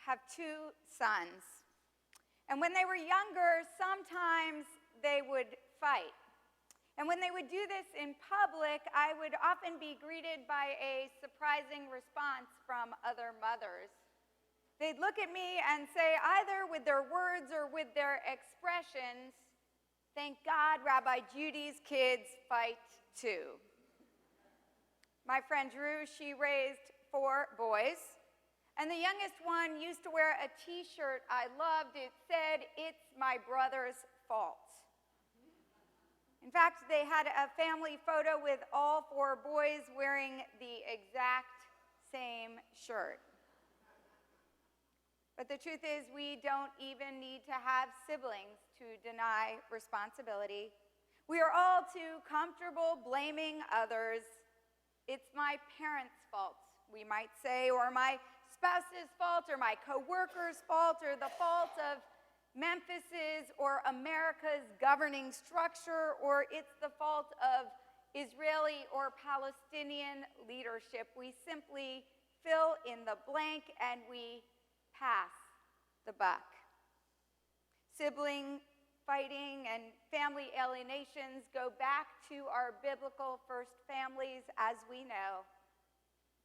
have two sons. And when they were younger, sometimes they would fight. And when they would do this in public, I would often be greeted by a surprising response from other mothers. They'd look at me and say, either with their words or with their expressions, "Thank God Rabbi Judy's kids fight too." My friend Drew, she raised 4 boys. And the youngest one used to wear a t-shirt I loved. It said, "It's my brother's fault." In fact, they had a family photo with all 4 boys wearing the exact same shirt. But the truth is, we don't even need to have siblings to deny responsibility. We are all too comfortable blaming others. "It's my parents' fault," we might say, or "my spouse's fault," or "my coworker's fault," or "the fault of Memphis's or America's governing structure," or "it's the fault of Israeli or Palestinian leadership." We simply fill in the blank and we pass the buck. Sibling fighting and family alienations go back to our biblical first families, as we know.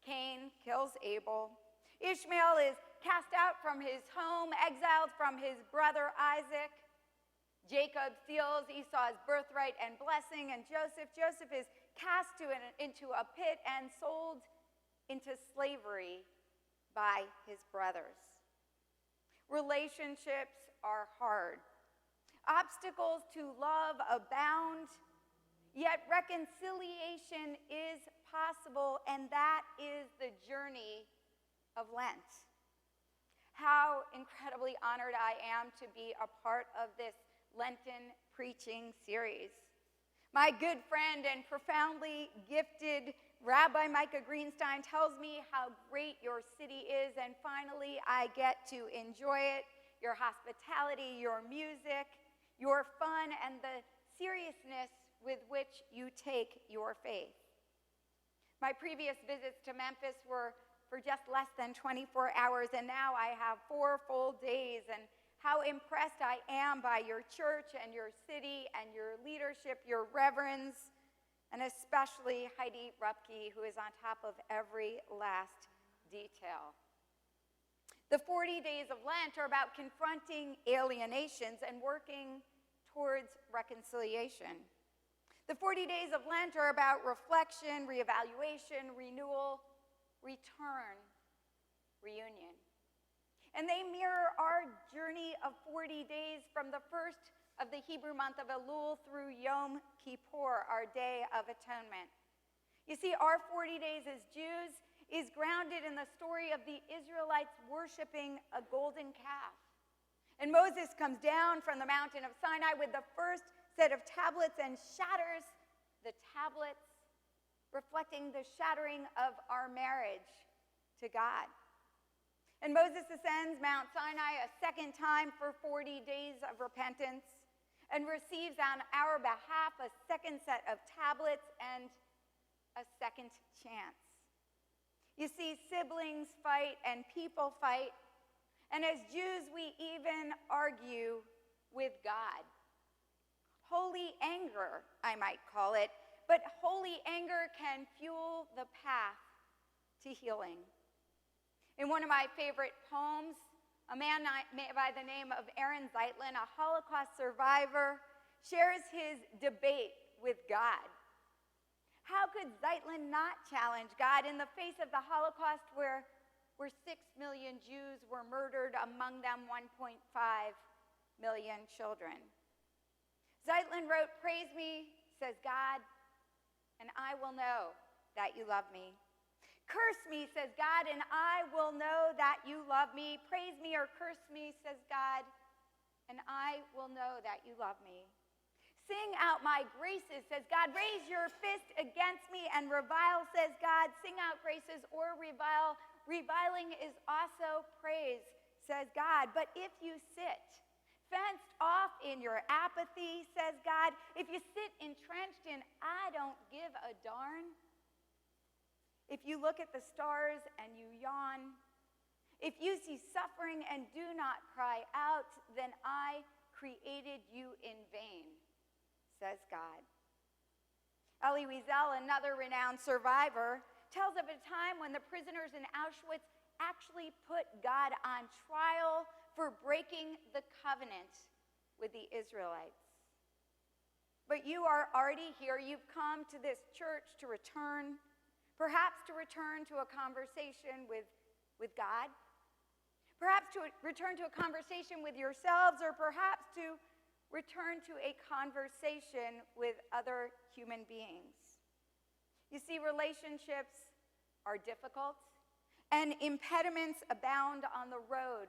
Cain kills Abel. Ishmael is cast out from his home, exiled from his brother Isaac. Jacob steals Esau's birthright and blessing, and Joseph is cast into a pit and sold into slavery by his brothers. Relationships are hard. Obstacles to love abound, yet reconciliation is possible, and that is the journey of Lent. How incredibly honored I am to be a part of this Lenten preaching series. My good friend and profoundly gifted Rabbi Micah Greenstein tells me how great your city is, and finally I get to enjoy it, your hospitality, your music, your fun, and the seriousness with which you take your faith. My previous visits to Memphis were for just less than 24 hours, and now I have 4 full days, and how impressed I am by your church and your city and your leadership, your reverends, and especially Heidi Rupke, who is on top of every last detail. The 40 days of Lent are about confronting alienations and working towards reconciliation. The 40 days of Lent are about reflection, reevaluation, renewal, return, reunion. And they mirror our journey of 40 days from the first of the Hebrew month of Elul through Yom Kippur, our Day of Atonement. You see, our 40 days as Jews is grounded in the story of the Israelites worshiping a golden calf. And Moses comes down from the mountain of Sinai with the first set of tablets and shatters the tablets, reflecting the shattering of our marriage to God. And Moses ascends Mount Sinai a second time for 40 days of repentance and receives on our behalf a second set of tablets and a second chance. You see, siblings fight and people fight, and as Jews, we even argue with God. Holy anger, I might call it, but holy anger can fuel the path to healing. In one of my favorite poems, a man by the name of Aaron Zeitlin, a Holocaust survivor, shares his debate with God. How could Zeitlin not challenge God in the face of the Holocaust where 6 million Jews were murdered, among them 1.5 million children? Zeitlin wrote, "Praise me, says God, and I will know that you love me. Curse me, says God, and I will know that you love me. Praise me or curse me, says God, and I will know that you love me. Sing out my graces, says God. Raise your fist against me and revile, says God. Sing out graces or revile. Reviling is also praise, says God. But if you sit fenced off in your apathy, says God, if you sit entrenched in I don't give a darn, if you look at the stars and you yawn, If you see suffering and do not cry out, then I created you in vain, says God. Elie Wiesel, another renowned survivor, tells of a time when the prisoners in Auschwitz actually put God on trial for breaking the covenant with the Israelites. But you are already here. You've come to this church to return, perhaps to return to a conversation with God, perhaps to return to a conversation with yourselves, or perhaps to return to a conversation with other human beings. You see, relationships are difficult, and impediments abound on the road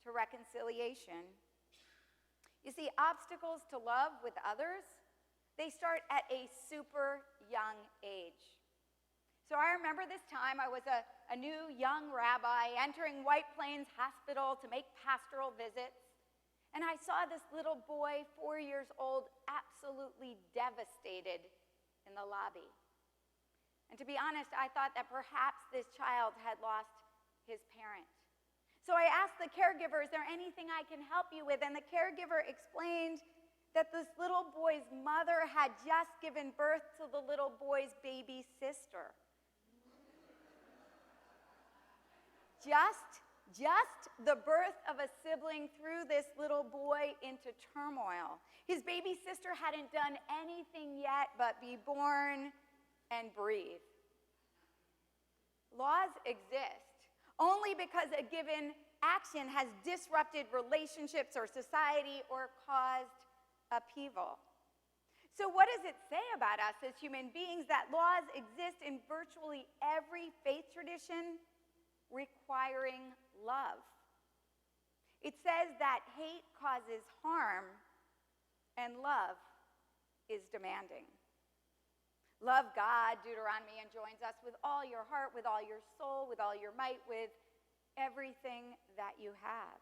to reconciliation. You see, obstacles to love with others, they start at a super young age. So I remember this time I was a new young rabbi entering White Plains Hospital to make pastoral visits. And I saw this little boy, 4 years old, absolutely devastated in the lobby. And to be honest, I thought that perhaps this child had lost his parent. So I asked the caregiver, is there anything I can help you with? And the caregiver explained that this little boy's mother had just given birth to the little boy's baby sister. Just the birth of a sibling threw this little boy into turmoil. His baby sister hadn't done anything yet but be born and breathe. Laws exist only because a given action has disrupted relationships or society or caused upheaval. So what does it say about us as human beings that laws exist in virtually every faith tradition requiring love? It says that hate causes harm and love is demanding. Love God, Deuteronomy enjoins us with all your heart, with all your soul, with all your might, with everything that you have.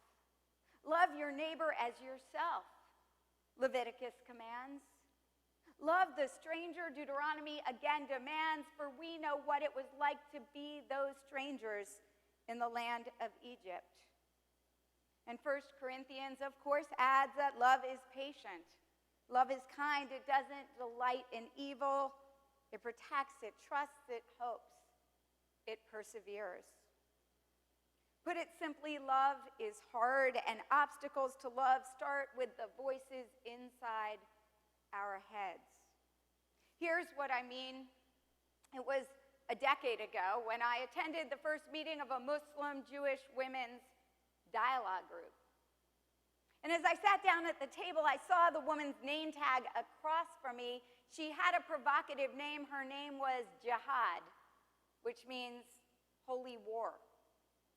Love your neighbor as yourself, Leviticus commands. Love the stranger, Deuteronomy again demands, for we know what it was like to be those strangers in the land of Egypt. And 1 Corinthians, of course, adds that love is patient. Love is kind. It doesn't delight in evil. It protects, it trusts, it hopes, it perseveres. Put it simply, love is hard, and obstacles to love start with the voices inside our heads. Here's what I mean. It was a decade ago when I attended the first meeting of a Muslim-Jewish women's dialogue group. And as I sat down at the table, I saw the woman's name tag across from me. She had a provocative name. Her name was Jihad, which means holy war,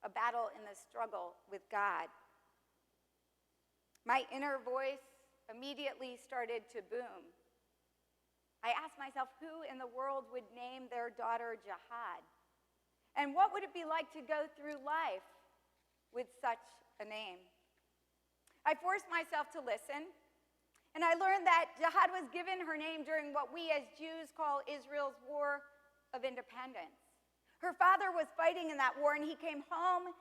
a battle in the struggle with God. My inner voice immediately started to boom. I asked myself, who in the world would name their daughter Jihad? And what would it be like to go through life with such a name? I forced myself to listen, and I learned that Jihad was given her name during what we as Jews call Israel's War of Independence. Her father was fighting in that war, and he came home,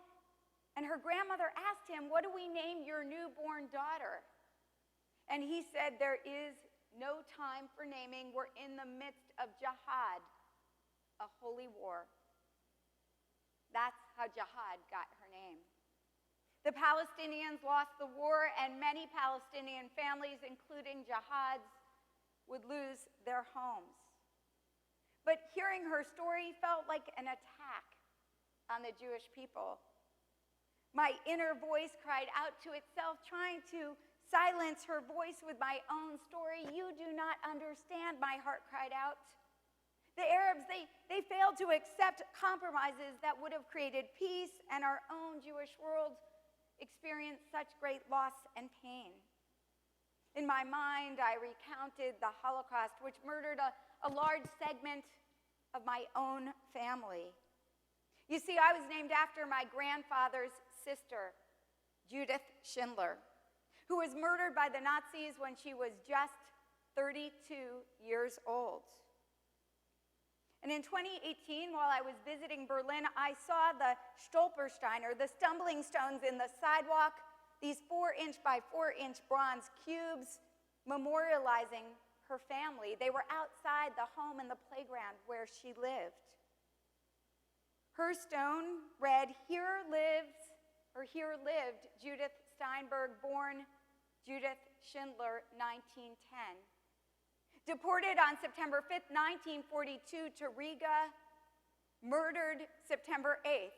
and her grandmother asked him, what do we name your newborn daughter? And he said, there is no time for naming. We're in the midst of Jihad, a holy war. That's how Jihad got her name. The Palestinians lost the war, and many Palestinian families, including Jihad's, would lose their homes. But hearing her story felt like an attack on the Jewish people. My inner voice cried out to itself, trying to silence her voice with my own story. You do not understand, my heart cried out. The Arabs, they failed to accept compromises that would have created peace, and our own Jewish world experienced such great loss and pain. In my mind, I recounted the Holocaust, which murdered a large segment of my own family. You see, I was named after my grandfather's sister, Judith Schindler, who was murdered by the Nazis when she was just 32 years old. And in 2018, while I was visiting Berlin, I saw the Stolpersteine, or the stumbling stones in the sidewalk, these 4-inch by 4-inch bronze cubes memorializing her family. They were outside the home and the playground where she lived. Her stone read, here lived Judith Steinberg, born Judith Schindler, 1910. Deported on September 5th, 1942 to Riga, murdered September 8th,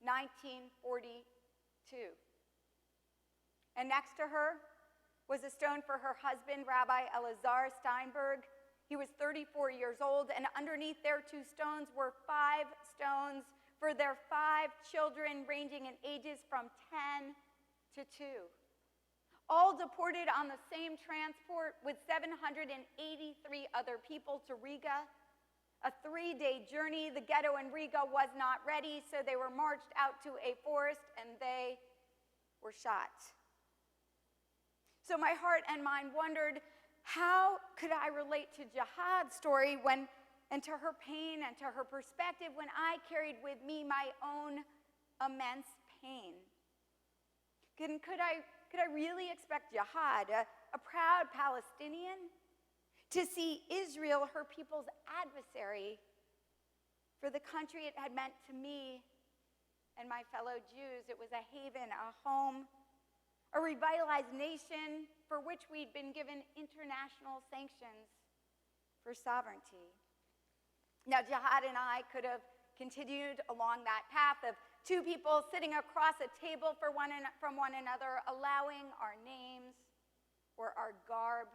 1942. And next to her was a stone for her husband, Rabbi Elazar Steinberg. He was 34 years old, and underneath their 2 stones were 5 stones for their 5 children, ranging in ages from 10 to 2. All deported on the same transport with 783 other people to Riga. A 3-day journey. The ghetto in Riga was not ready, so they were marched out to a forest and they were shot. So my heart and mind wondered, how could I relate to Jihad's story and to her pain and to her perspective when I carried with me my own immense pain? Could I really expect Jihad, a proud Palestinian, to see Israel, her people's adversary, for the country it had meant to me and my fellow Jews? It was a haven, a home, a revitalized nation for which we'd been given international sanctions for sovereignty. Now, Jihad and I could have continued along that path of 2 people sitting across a table from one another, allowing our names or our garb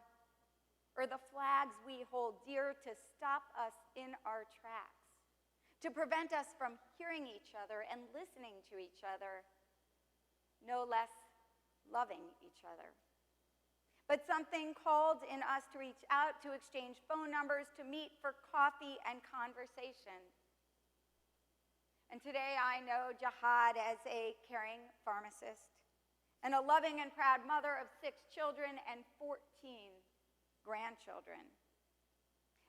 or the flags we hold dear to stop us in our tracks, to prevent us from hearing each other and listening to each other, no less loving each other. But something called in us to reach out, to exchange phone numbers, to meet for coffee and conversation. And today I know Jihad as a caring pharmacist and a loving and proud mother of 6 children and 14 grandchildren.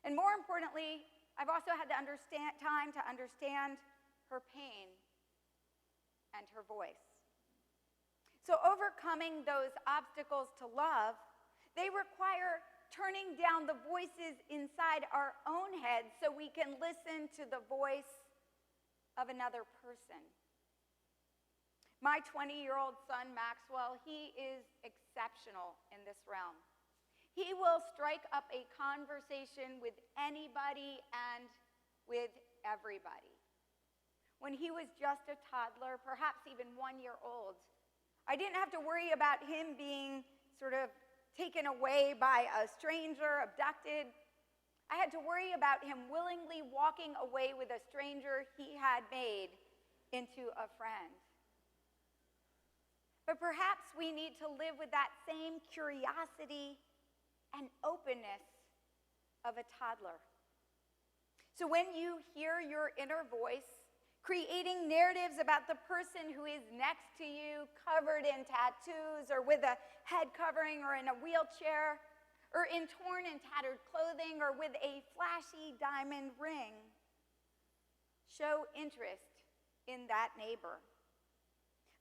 And more importantly, I've also had time to understand her pain and her voice. So overcoming those obstacles to love, they require turning down the voices inside our own heads so we can listen to the voice of another person. My 20-year-old son, Maxwell, he is exceptional in this realm. He will strike up a conversation with anybody and with everybody. When he was just a toddler, perhaps even 1 year old, I didn't have to worry about him being sort of taken away by a stranger, abducted. I had to worry about him willingly walking away with a stranger he had made into a friend. But perhaps we need to live with that same curiosity and openness of a toddler. So when you hear your inner voice creating narratives about the person who is next to you, covered in tattoos or with a head covering or in a wheelchair, or in torn and tattered clothing or with a flashy diamond ring, show interest in that neighbor.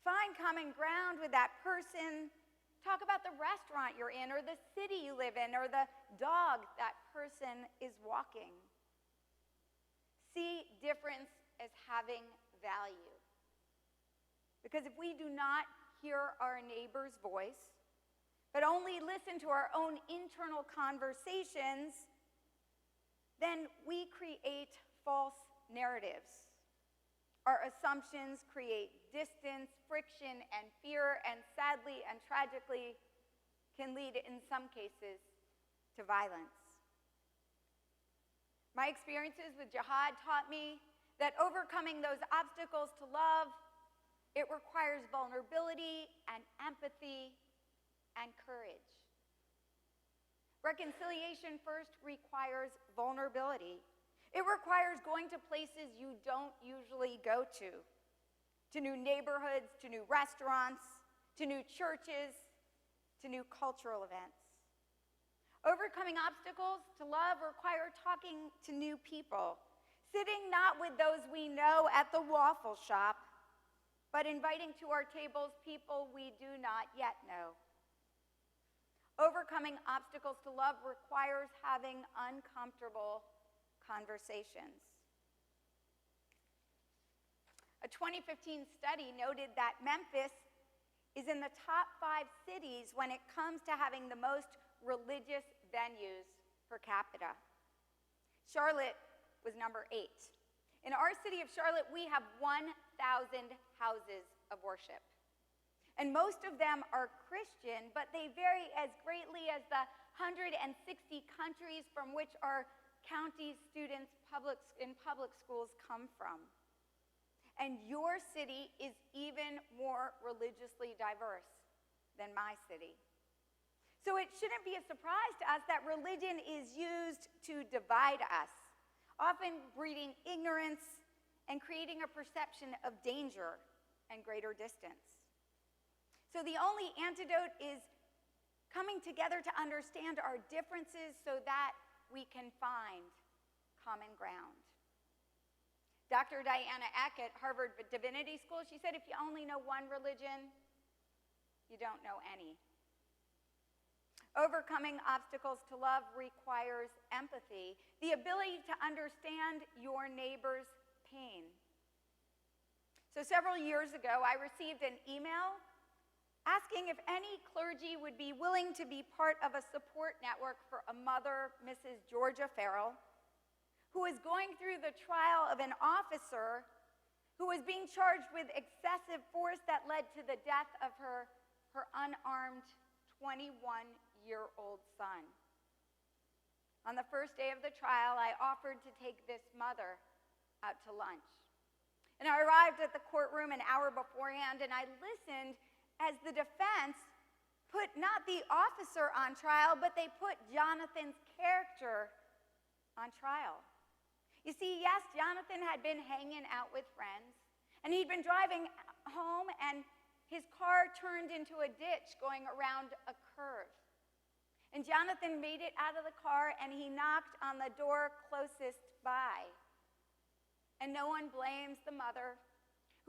Find common ground with that person. Talk about the restaurant you're in, or the city you live in, or the dog that person is walking. See difference as having value. Because if we do not hear our neighbor's voice, but only listen to our own internal conversations, then we create false narratives. Our assumptions create distance, friction, and fear, and sadly and tragically can lead, in some cases, to violence. My experiences with Jihad taught me that overcoming those obstacles to love, it requires vulnerability and empathy and courage. Reconciliation first requires vulnerability. It requires going to places you don't usually go to new neighborhoods, to new restaurants, to new churches, to new cultural events. Overcoming obstacles to love require talking to new people, Sitting not with those we know at the waffle shop, but inviting to our tables people we do not yet know. Overcoming obstacles to love requires having uncomfortable conversations. A 2015 study noted that Memphis is in the top 5 cities when it comes to having the most religious venues per capita. Charlotte was number 8. In our city of Charlotte, we have 1,000 houses of worship. And most of them are Christian, but they vary as greatly as the 160 countries from which our county students in public schools come from. And your city is even more religiously diverse than my city. So it shouldn't be a surprise to us that religion is used to divide us, often breeding ignorance and creating a perception of danger and greater distance. So the only antidote is coming together to understand our differences so that we can find common ground. Dr. Diana Eck at Harvard Divinity School, she said, if you only know one religion, you don't know any. Overcoming obstacles to love requires empathy, the ability to understand your neighbor's pain. So several years ago, I received an email asking if any clergy would be willing to be part of a support network for a mother, Mrs. Georgia Farrell, who was going through the trial of an officer who was being charged with excessive force that led to the death of her unarmed 21-year-old son. On the first day of the trial, I offered to take this mother out to lunch. And I arrived at the courtroom an hour beforehand, and I listened as the defense put not the officer on trial, but they put Jonathan's character on trial. You see, yes, Jonathan had been hanging out with friends, and he'd been driving home, and his car turned into a ditch going around a curve. And Jonathan made it out of the car, and he knocked on the door closest by. And no one blames the mother,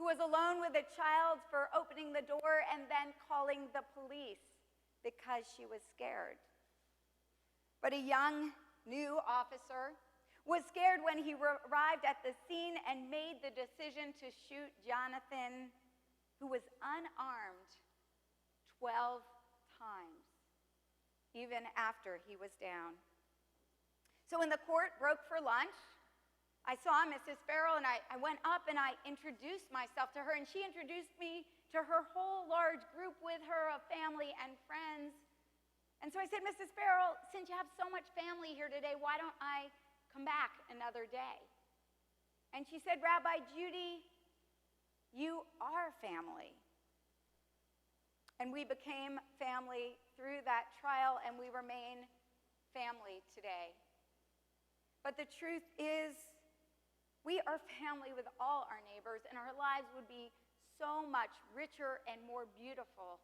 who was alone with a child, for opening the door and then calling the police because she was scared. But a young, new officer was scared when he arrived at the scene and made the decision to shoot Jonathan, who was unarmed, 12 times, even after he was down. So when the court broke for lunch, I saw Mrs. Farrell, and I went up and I introduced myself to her, and she introduced me to her whole large group with her of family and friends. And so I said, Mrs. Farrell, since you have so much family here today, why don't I come back another day? And she said, Rabbi Judy, you are family. And we became family through that trial, and we remain family today. But the truth is, we are family with all our neighbors, and our lives would be so much richer and more beautiful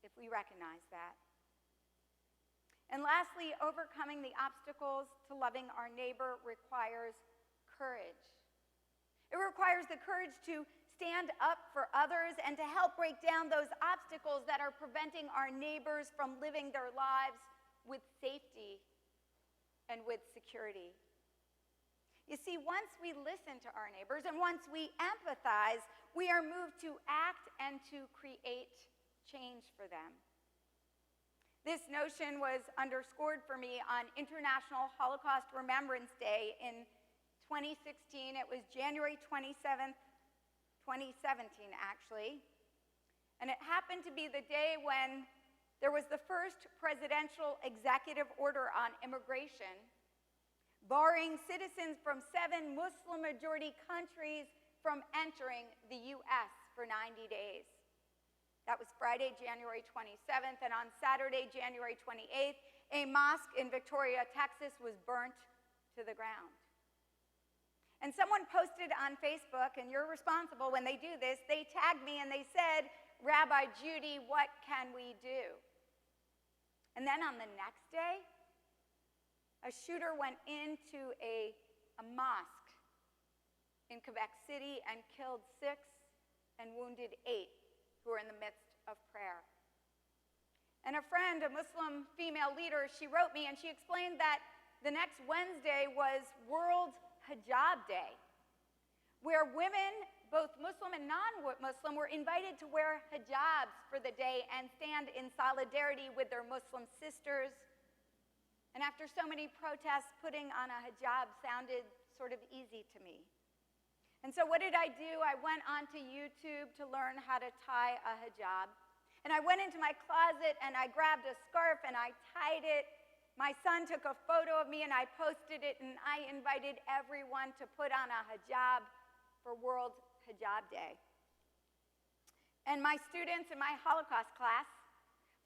if we recognize that. And lastly, overcoming the obstacles to loving our neighbor requires courage. It requires the courage to stand up for others and to help break down those obstacles that are preventing our neighbors from living their lives with safety and with security. You see, once we listen to our neighbors and once we empathize, we are moved to act and to create change for them. This notion was underscored for me on International Holocaust Remembrance Day in 2016. It was January 27th, 2017, actually. And it happened to be the day when there was the first presidential executive order on immigration, barring citizens from 7 Muslim-majority countries from entering the U.S. for 90 days. That was Friday, January 27th, and on Saturday, January 28th, a mosque in Victoria, Texas, was burnt to the ground. And someone posted on Facebook, and you're responsible when they do this, they tagged me and they said, Rabbi Judy, what can we do? And then on the next day, a shooter went into a mosque in Quebec City and killed 6 and wounded 8 who were in the midst of prayer. And a friend, a Muslim female leader, she wrote me and she explained that the next Wednesday was World Hijab Day, where women, both Muslim and non-Muslim, were invited to wear hijabs for the day and stand in solidarity with their Muslim sisters. And after so many protests, putting on a hijab sounded sort of easy to me. And so what did I do? I went onto YouTube to learn how to tie a hijab. And I went into my closet and I grabbed a scarf and I tied it. My son took a photo of me and I posted it, and I invited everyone to put on a hijab for World Hijab Day. And my students in my Holocaust class,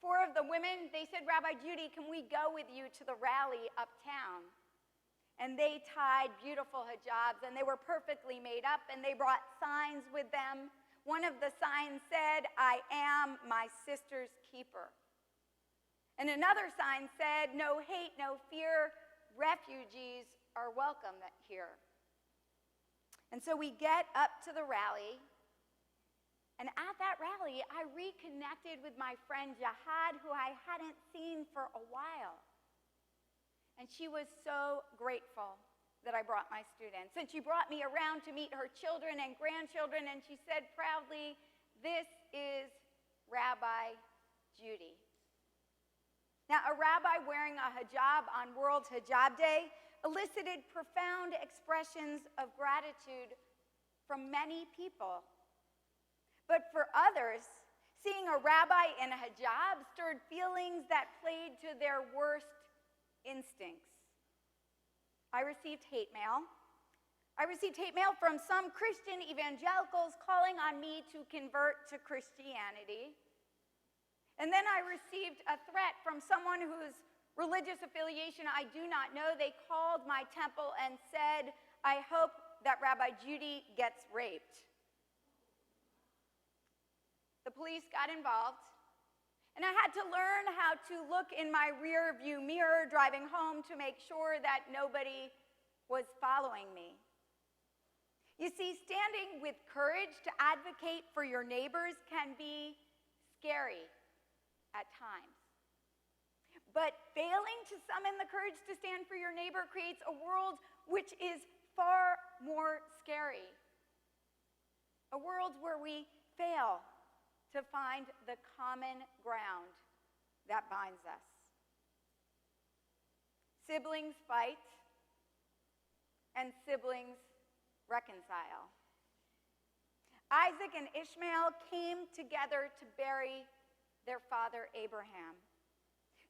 4 of the women, they said, "Rabbi Judy, can we go with you to the rally uptown?" And they tied beautiful hijabs, and they were perfectly made up, and they brought signs with them. One of the signs said, "I am my sister's keeper." And another sign said, "No hate, no fear, refugees are welcome here." And so we get up to the rally, and at that rally, I reconnected with my friend Jihad, who I hadn't seen for a while. And she was so grateful that I brought my students. And she brought me around to meet her children and grandchildren, and she said proudly, "This is Rabbi Judy." Now, a rabbi wearing a hijab on World Hijab Day elicited profound expressions of gratitude from many people. But for others, seeing a rabbi in a hijab stirred feelings that played to their worst instincts. I received hate mail. I received hate mail from some Christian evangelicals calling on me to convert to Christianity. And then I received a threat from someone whose religious affiliation I do not know. They called my temple and said, "I hope that Rabbi Judy gets raped." The police got involved, and I had to learn how to look in my rear view mirror driving home to make sure that nobody was following me. You see, standing with courage to advocate for your neighbors can be scary at times. But failing to summon the courage to stand for your neighbor creates a world which is far more scary. A world where we fail to find the common ground that binds us. Siblings fight, and siblings reconcile. Isaac and Ishmael came together to bury their father Abraham.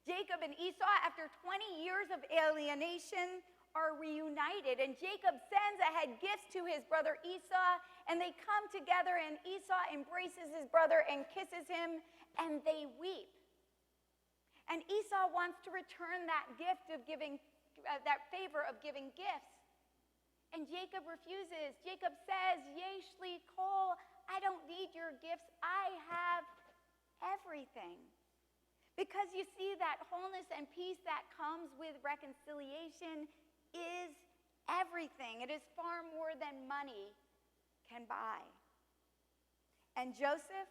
Jacob and Esau, after 20 years of alienation, are reunited, and Jacob sends ahead gifts to his brother Esau, and they come together, and Esau embraces his brother and kisses him, and they weep. And Esau wants to return that gift of giving, that favor of giving gifts. And Jacob refuses. Jacob says, "Yeshli kol, I don't need your gifts. I have everything." Because you see, that wholeness and peace that comes with reconciliation is everything. It is far more than money can buy. And Joseph,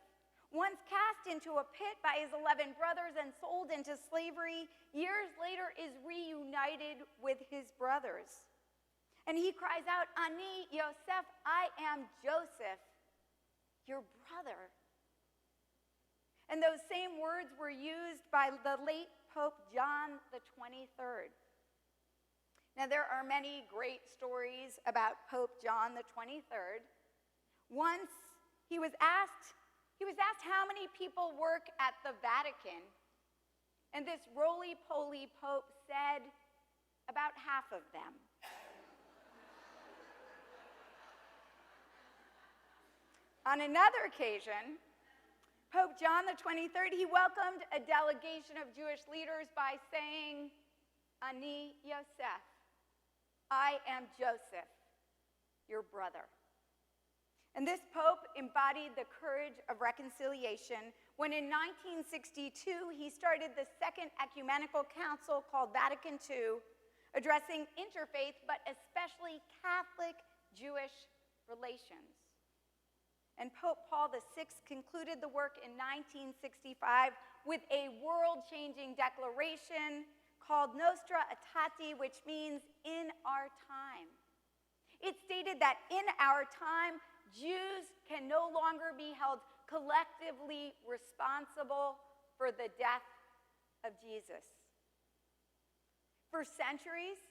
once cast into a pit by his 11 brothers and sold into slavery, years later is reunited with his brothers. And he cries out, "Ani Yosef, I am Joseph, your brother." And those same words were used by the late Pope John the 23rd. Now, there are many great stories about Pope John the 23rd. Once he was asked how many people work at the Vatican, and this roly-poly Pope said, "About half of them." On another occasion, Pope John the 23rd, he welcomed a delegation of Jewish leaders by saying, "Ani Yosef, I am Joseph, your brother." And this pope embodied the courage of reconciliation when in 1962 he started the Second Ecumenical Council called Vatican II, addressing interfaith but especially Catholic Jewish relations. And Pope Paul VI concluded the work in 1965 with a world-changing declaration called Nostra Aetate, which means in our time. It stated that in our time, Jews can no longer be held collectively responsible for the death of Jesus. For centuries,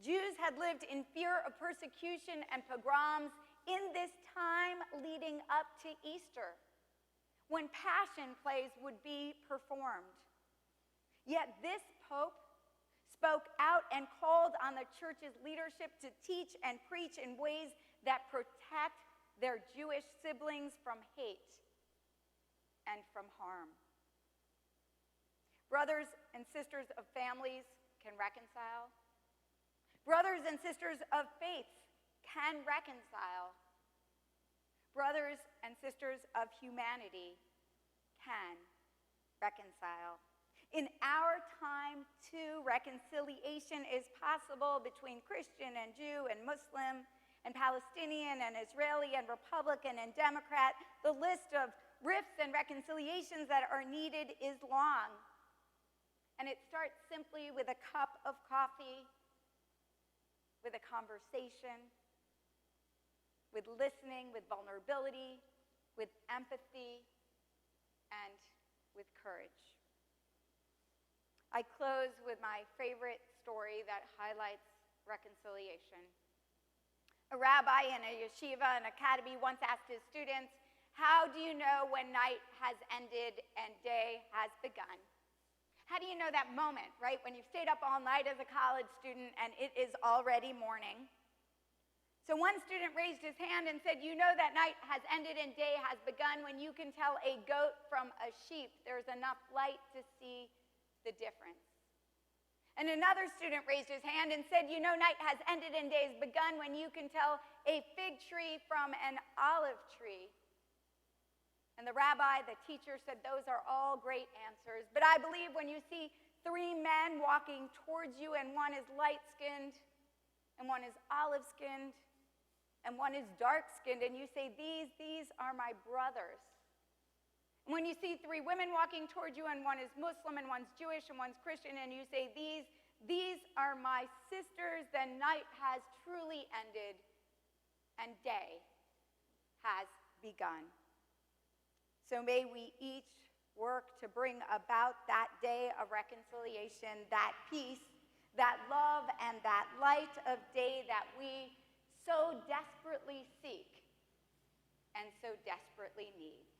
Jews had lived in fear of persecution and pogroms in this time leading up to Easter, when passion plays would be performed. Yet this pope spoke out and called on the church's leadership to teach and preach in ways that protect their Jewish siblings from hate and from harm. Brothers and sisters of families can reconcile. Brothers and sisters of faith can reconcile. Brothers and sisters of humanity can reconcile. In our time, too, reconciliation is possible between Christian and Jew and Muslim and Palestinian and Israeli and Republican and Democrat. The list of rifts and reconciliations that are needed is long. And it starts simply with a cup of coffee, with a conversation, with listening, with vulnerability, with empathy, and with courage. I close with my favorite story that highlights reconciliation. A rabbi in a yeshiva, an academy, once asked his students, "How do you know when night has ended and day has begun?" How do you know that moment, right? When you've stayed up all night as a college student and it is already morning. So one student raised his hand and said, "You know that night has ended and day has begun when you can tell a goat from a sheep. There's enough light to see the difference." And another student raised his hand and said, "You know night has ended and day has begun when you can tell a fig tree from an olive tree." And the rabbi, the teacher, said, "Those are all great answers. But I believe when you see three men walking towards you and one is light-skinned and one is olive-skinned and one is dark-skinned, and you say, these are my brothers. And when you see three women walking towards you and one is Muslim and one's Jewish and one's Christian, and you say, these are my sisters, then night has truly ended and day has begun. So may we each work to bring about that day of reconciliation, that peace, that love, and that light of day that we so desperately seek and so desperately need.